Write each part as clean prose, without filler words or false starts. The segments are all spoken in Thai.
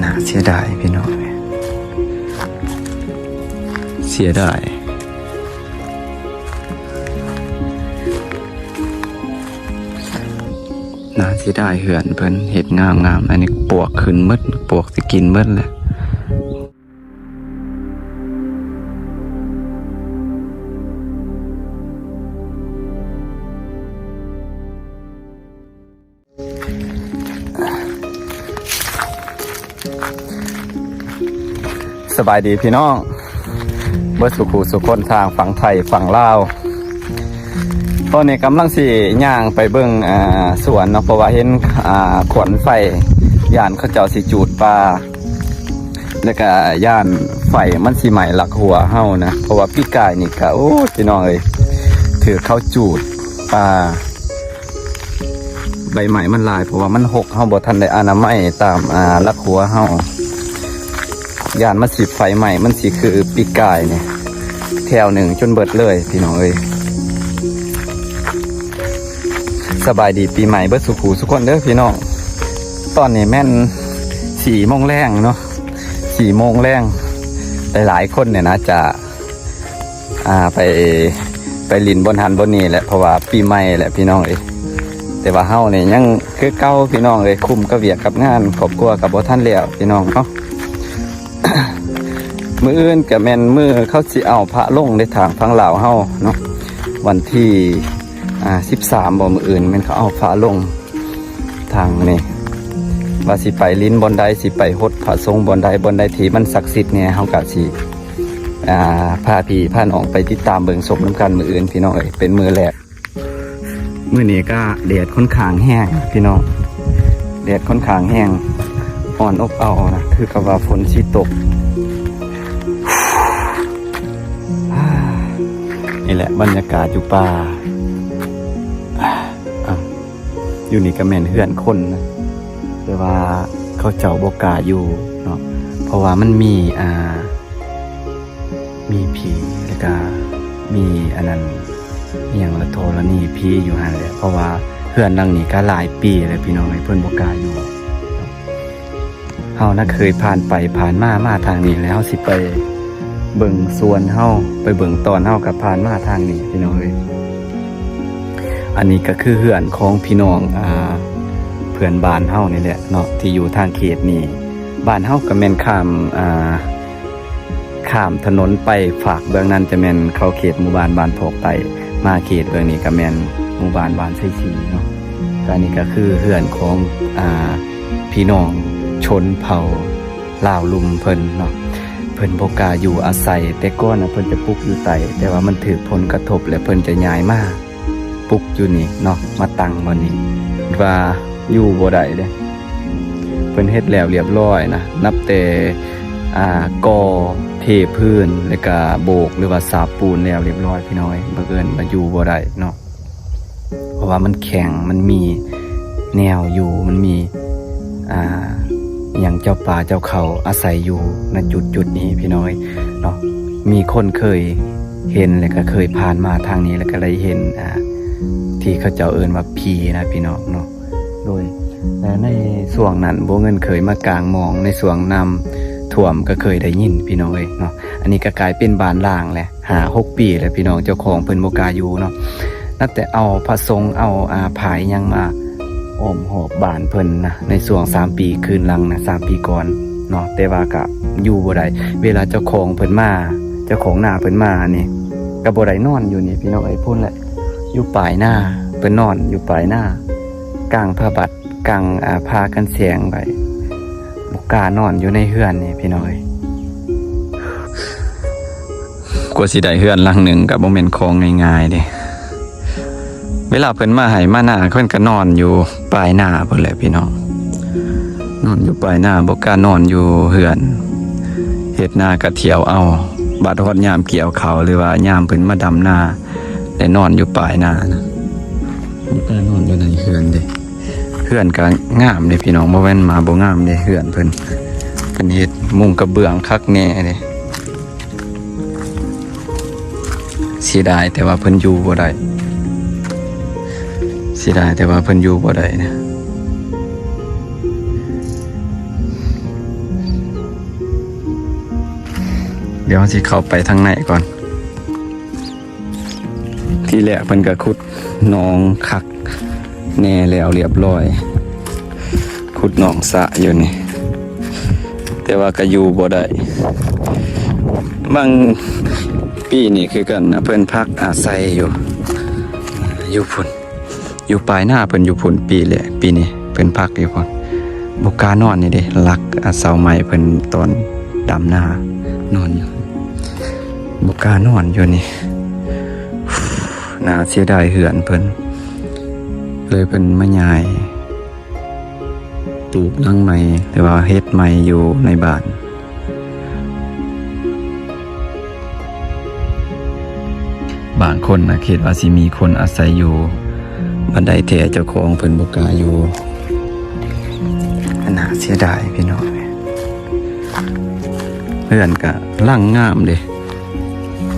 น่าเสียดายพี่น้องเสียดายน่าเสียดายเหือนเพิ่นเห็ดงามอันนี้ปวกขึ้นมืดปวกสิกินมืดเลยสบายดีพี่น้องเบิดสุขุสุคนทางฝั่งไทยฝั่งลาวตอนนี้กำลังสิย่างไปเบิ่งสวนเนาะเพราะว่าเห็นขวัญไฟย่านเขาเจ้าสิจูดปลาแล้วก็ย่านไฟมันสิไหม้หลักหัวเฮานะเพราะว่าพี่กายนี่ก็โอ้พี่น้องเอ้ยถือเขาจูดปลาใบไม้มันลายเพราะว่ามันหกเฮาบ่ทันได้อนามัยตามหลักหัวเฮาย่านมันสิไฟใหม่มันสิคือปีกายเนี่ยแถวหนึ่งจนเบิดเลยพี่น้องเอ้ยสบายดีปีใหม่เบิดสุขูสุขคนเด้อพี่น้องตอนนี้แม่น4 โมงแรงเนาะ4 โมงแรงหลายคนเนี่ยนะจะไปลินบนหันบนนี้แหละเพราะว่าปีใหม่แหละพี่น้องเอ้ยแต่ว่าเฮาเนี่ยยังคือเก่าพี่น้องเอ้ยคุมกับเวียกกับงานครอบครัวกับบ่ทันแล้วพี่น้องเนาะมืออื่นกับแมนมือเขาสิเอาพระลงในทางฟังลาวเฮาเนาะวันที่13บ่มืออื่นแม่นเขาเอาพระลงทางนี่ว่าสิไปลิ้นบนใดสิไปหดพระทรงบนใดที่มันศักดิ์สิทธิ์เนี่ยเฮาก็สิพาพี่พาน้องไปติดตามเบิ่งศพน้ำกันมืออื่นพี่น้องเอ้ยเป็นมือแรกมื้อนี้ก็แดดค่อนข้างแห้งพี่น้องแดดค่อนข้างแห้งอ่อนอบอ้าวนะคือกับว่าฝนสิตกนี่แหละบรรยากาศอยู่ป่าอยู่นี่ก็แม่นเฮือนคนนะแต่ว่าเขาเจ้าบกาอยู่เนาะเพราะว่ามันมีผีแล้วก็มีอันนั้นอย่างละโทละนี่ผีอยู่ห่างเลยเพราะว่าเฮือนหลังนี้ก็หลายปีเลยพี่น้องไอ้เพิ่นบกาอยู่เฮาน่ะเคยผ่านไปผ่านมาทางนี้แล้วสิไปเบิ่งสวนเฮาไปเบิ่งตอนเฮากับผ่านมาทางนี้พี่น้องเอ้ยอันนี้ก็คือเฮือนของพี่น้องเพื่อนบ้านเฮานี่แหละเนาะที่อยู่ทางเขตนี้บ้านเฮาก็แม่นข้ามถนนไปฝากเบื้องนั้นจะแม่นเข้าเขตหมู่บ้านบ้านโพกไตมาเขตเบื้องนี้ก็แม่นหมู่บ้านบ้านไส้ชีเนาะอันนี้ก็คือเฮือนของพี่น้องชนเผ่าลาวลุมเพิ่นเนาะเพิ่นบ่กล้าอยู่อาศัยแต่ก่อนน่ะเพิ่นจะปลูกอยู่ไต่แต่ว่ามันถือผลกระทบและเพิ่นจะย้ายมาปลูกอยู่นี่เนาะมาตั้งบ่นี้ว่าอยู่บ่ได้เด้เพิ่นเฮ็ดแล้วเรียบร้อยนะนับแต่ก่อเทพื้นแล้วก็โบกหรือว่าสาบปูนแล้วเรียบร้อยพี่น้อยบังเอิญมาอยู่บ่ได้เนาะเพราะว่ามันแข็งมันมีแนวอยู่มันมีอย่างเจ้าป่าเจ้าเขาอาศัยอยู่ณจุดนี้พี่น้อยเนาะมีคนเคยเห็นแล้วก็เคยผ่านมาทางนี้แล้วก็เลยเห็นที่เขาเจ้าเอิ้นว่าผีนะพี่น้องเนาะโดยในส่วงนั้นโบเงินเคยมากลางมองในส่วงนำท่วมก็เคยได้ยินพี่น้องเนาะอันนี้ก็กลายเป็นบ้านล่างแหละ6 ปีแล้วพี่น้องเจ้าของเพิ่นบ่กล้าอยู่เนาะตั้งแต่เอาพระสงฆ์เอาผายยังมาอ้อมหอบบ้านเพิ่นนะในช่วง3 ปีคืนหลังนะ3 ปีก่อนเนาะแต่ว่าก็อยู่บ่ได้เวลาเจ้าของเพิ่นมาเจ้าของหน้าเพิ่นมานี่ก็บ่ได้นอนอยู่นี่พี่น้องพุ่นแหละอยู่ปลายหน้าเพิ่นนอนอยู่ปลายหน้ากลางผ้าบัดกลางพากันเสียงไปบ่กล้านอนอยู่ในเฮือนนี่พี่น้องกว่าสิได้เฮือนหลังหนึ่งก็บ่แม่นของง่ายๆเด้เวลาเพิ่นมาให้มาหน้าเพิ่นก็นอนอยู่ปลายหน้าเพิ่นแหละพี่น้องนอนอยู่ปลายหน้าบ่กล้านอนอยู่เฮือนเฮ็ดนาก็เที่ยวเอาบัดฮอดยามเกี่ยวข้าวหรือว่ายามเพิ่นมาดำนาได้นอนอยู่ปลายหน้านะบ่กล้านอนอยู่ในเฮือนเด้เฮือนก็งามเด้พี่น้องบ่แม่นมาบ่งามเด้เฮือนเพิ่นเฮ็ดมุงกระเบื้องคักแน่เด้เสียดายแต่ว่าเพิ่นอยู่บ่ได้เสียดายแต่ว่าเพิ่นอยู่บ่ได้นะ เดี๋ยวสิเข้าไปทางไหนก่อนที่แรกเพิ่นก็ขุดหนองคักแน่แล้วเรียบร้อยขุดหนองสระอยู่นี่แต่ว่าก็อยู่บ่ได้บางปีนี่คือกันนะเพิ่นพักอาศัยอยู่พุ่นอยู่ปลายหน้าเพิ่นอยู่พุ่นปีแหละปีนี้เพิ่นพักอยู่พุ่นบ่กล้านอนนี่เด้ลักอาเสาไม้เพิ่นตอนดำหน้านอนอยู่บ่กล้านอนอยู่นี่น่าเสียดายเหือนเพิ่นเลยเพิ่นมาย้ายปลูกหลังใหม่หรือว่าเฮ็ดใหม่อยู่ในบ้านบางคนนะคิดว่าสิมีคนอาศัยอยู่บันไดแท้เจ้าของเพิ่นบ่กล้าอยู่น่าเสียดายพี่น้องเพื่อนก็ร่างงามเด้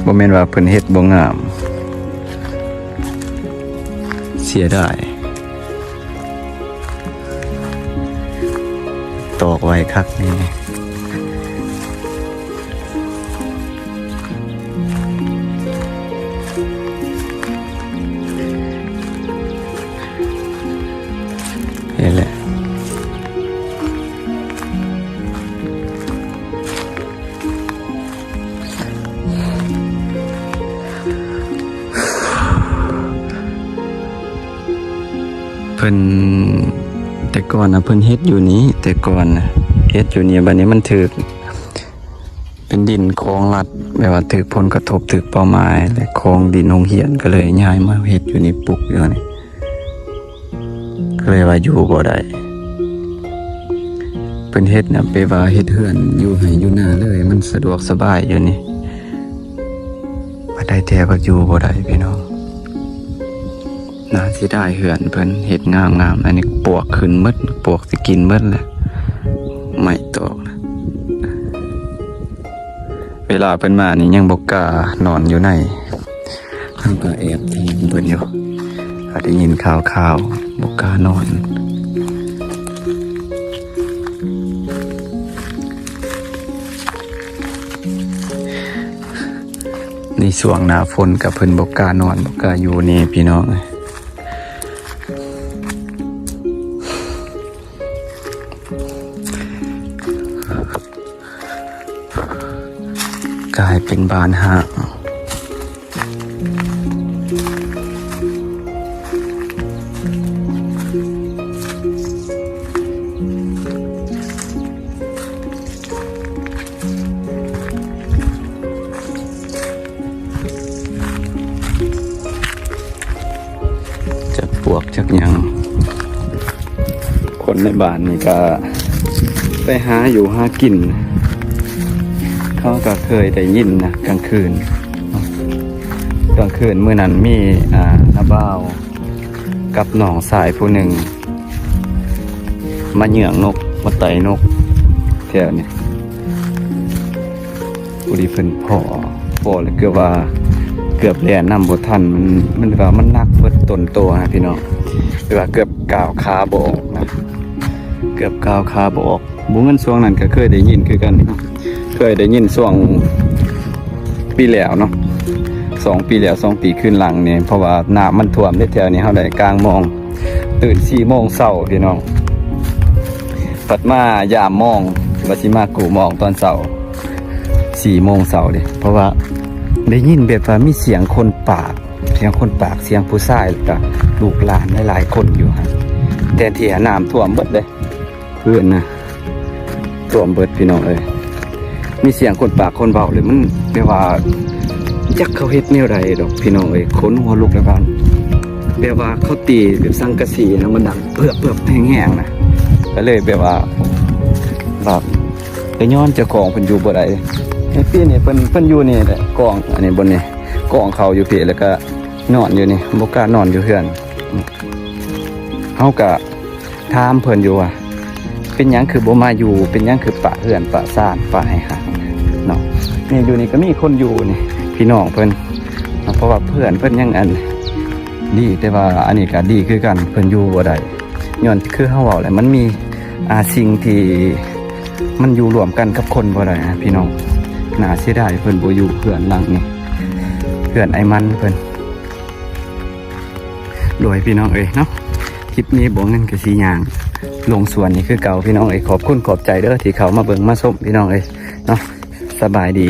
บ่แม่นว่าเพิ่นเฮ็ดบ่งามเสียดายตอกไว้คักนี่เห็นแหละเพิ่นแต่ก่อนนะเพิ่นเฮ็ดอยู่นี้แต่ก่อนนะเฮ็ดอยู่นี่บัดนี้มันถึกเป็นดินคลองลัดแบบว่าถึกผลกระทบถึกเป้าหมายและคลองดินโรงเรียนก็เลยย้ายมาเฮ็ดอยู่นี่ปลูกอยู่นี่ก็เลยว่าอยู่บ่ได้เพิ่นเฮ็ดน่ะไปว่าเฮ็ดเฮือนอยู่ให้อยู่หน้าเลยมันสะดวกสบายอยู่นี่บ่ได้แท้ก็อยู่บ่ได้พี่น้องน่าสิได้เหือนเพิ่นเฮ็ดงามๆอันนี้ปวกขึ้นหมดปวกสิกินหมดแหละไม่ตอกนะเวลาเพิ่นมานี่ยังบ่กล้านอนอยู่ในเพิ่นก็แอบทำเพิ่นอยู่ถ้าได้ยินข่าวบ่กล้านอนในช่วงหน้าฝนกับเพิ่นบ่กล้านอนบ่กล้าอยู่นี่พี่น้องกลายเป็นบ้านห่างจะปวกจักหยังคนในบ้านนี่ก็ไปหาอยู่หากินเขาก็เคยได้ยินนะกลางคืนเมื่อนั้นมีน้าบ่าวกับน้องสายผู้หนึ่งมาเหยื่องนกมาไต่นกแถวนี้ผู้ดีเพิ่นพ่อเลยเกือบแล่นนำบ่ทันมันว่ามันนักเบิดต้นโตฮะพี่น้องหรือว่าเกือบก้าวขาบ่ออกนะเกือบก้าวขาบ่ออกบ่เงินช่วงนั้นก็เคยได้ยินคือกันเนาะเคยได้ยินช่วงปีแล้วเนาะ2 ปีแล้ว2 ปีขึ้นหลังเนี่ยเพราะว่าน้ำมันท่วมได้แถวนี้เขาได้กลางมองตื่น4 โมงเช้าพี่น้องปัดมายามมองว่าสิมากูมองตอนเช้า4 โมงเช้าดิเพราะว่าได้ยินแบบว่ามีเสียงคนปากเสียงผู้ชายแล้วก็ลูกหลานหลายๆคนอยู่ฮะแต่ที่น้ำท่วมเบิดเลยเพื่อนนะท่วมเบิดพี่น้องเอ้ยมีเสียงคนปากคนเบาเลยมันแปลว่าจักเขาเฮ็ดแนวใดดอกพี่น้องเอ้ยขนหัวลุกแล้วกันแปลว่าเขาตีแบบสังกะสีนะมันดังเปื้อแห้งๆนะก็เลยแปลว่าแบบไปย้อนเจ้าของเพิ่นอยู่บ่ได้ไอ้พี่นี่เพิ่นอยู่นี่แหละกองอันนี้บนนี่กองเขาอยู่พี่แล้วก็นอนอยู่นี่บ่กล้านอนอยู่เฮือนเฮาก็ถามเพิ่นอยู่ว่าเป็นหยังคือบ่มาอยู่เป็นหยังคือปะเฮือนปะซ่านปะให้หางเนาะนี่อยู่นี่ก็มีคนอยู่นี่พี่น้องเพิ่นเพราะว่าเพื่อนเพิ่นยังอันดีแต่ว่าอันนี้ก็ดีคือกันเพิ่นอยู่บ่ได้ย้อนคือเฮาเว้าแหละมันมีสิ่งที่มันอยู่รวมกันกับคนบ่ได้นะพี่น้อง น่าเสียดายเพิ่นบ่อยู่เพื่อนหลังนี่เพื่อนไอ้มันเพิ่นโดยพี่น้องเอ้ยเนาะคลิปนี้บ่เงินกับสียางลงสวนนี่คือเก่าพี่น้องเอ้ยขอบคุณขอบใจเด้อที่เขามาเบิ่งมาชมพี่น้องเอ้ยเนาะสบายดี